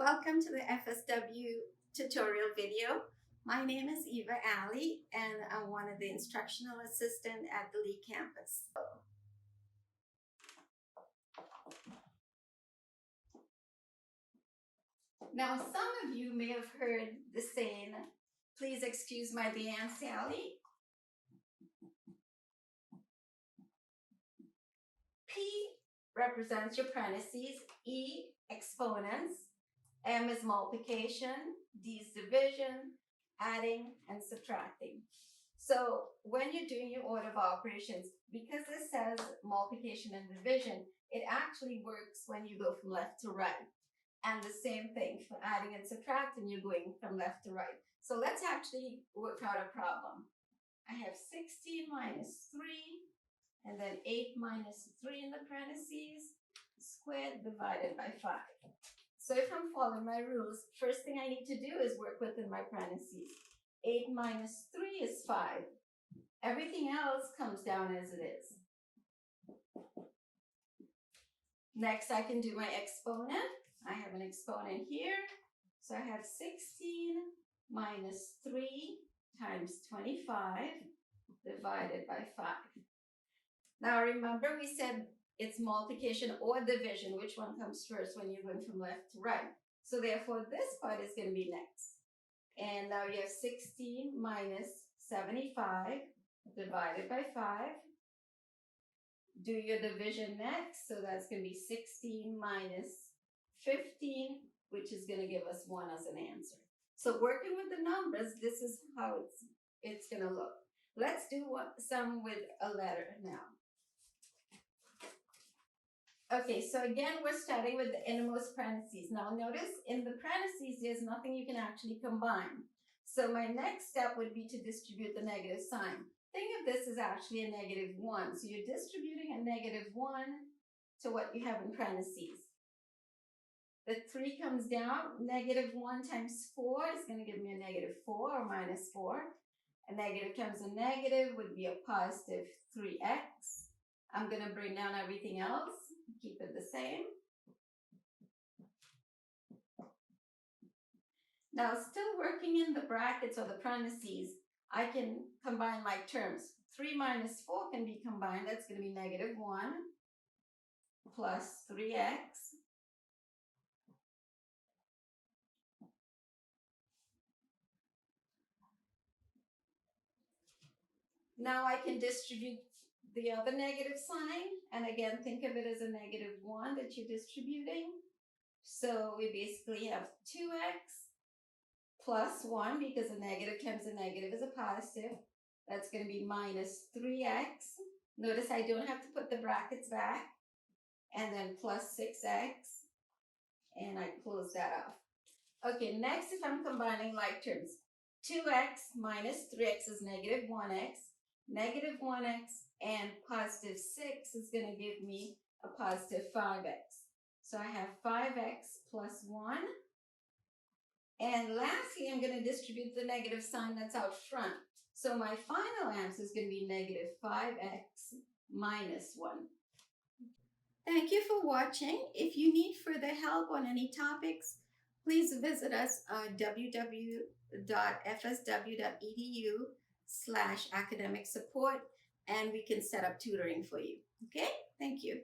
welcome to the FSW tutorial video. My name is Eva Ali and I'm one of the instructional assistants at the Lee campus. Now, some of you may have heard the saying, "Please excuse my dear Aunt Sally." P represents your parentheses, E exponents, M is multiplication, D is division, adding, and subtracting. So when you're doing your order of operations, because it says multiplication and division, it actually works when you go from left to right. And the same thing for adding and subtracting, you're going from left to right. So let's actually work out a problem. I have 16 minus 3, and then 8 minus 3 in the parentheses, squared divided by 5. So if I'm following my rules, first thing I need to do is work within my parentheses. 8 minus 3 is 5. Everything else comes down as it is. Next, I can do my exponent. I have an exponent here. So I have 16 minus 3 times 25 divided by 5. Now remember, we said it's multiplication or division. Which one comes first when you're going from left to right? So therefore, this part is going to be next. And now you have 16 minus 75 divided by 5. Do your division next. So that's going to be 16 minus 15, which is going to give us 1 as an answer. So working with the numbers, this is how it's going to look. Let's do some with a letter now. Okay, so again, we're starting with the innermost parentheses. Now notice in the parentheses, there's nothing you can actually combine. So my next step would be to distribute the negative sign. Think of this as actually a negative 1. So you're distributing a negative 1 to what you have in parentheses. The 3 comes down. Negative 1 times 4 is going to give me a negative 4 or minus 4. A negative times a negative would be a positive 3x. I'm going to bring down everything else. Keep it the same. Now, still working in the brackets or the parentheses, I can combine like terms. 3 minus 4 can be combined. That's going to be negative 1 plus 3x. Now I can distribute the other negative sign, and again, think of it as a negative 1 that you're distributing. So we basically have 2x plus 1, because a negative times a negative is a positive. That's going to be minus 3x. Notice I don't have to put the brackets back. And then plus 6x. And I close that off. Okay, next, if I'm combining like terms, 2x minus 3x is negative 1x. Negative 1x and positive 6 is going to give me a positive 5x. So I have 5x plus 1. And lastly, I'm going to distribute the negative sign that's out front. So my final answer is going to be negative 5x minus 1. Thank you for watching. If you need further help on any topics, please visit us at www.fsw.edu/academic support, and we can set up tutoring for you. Okay? Thank you.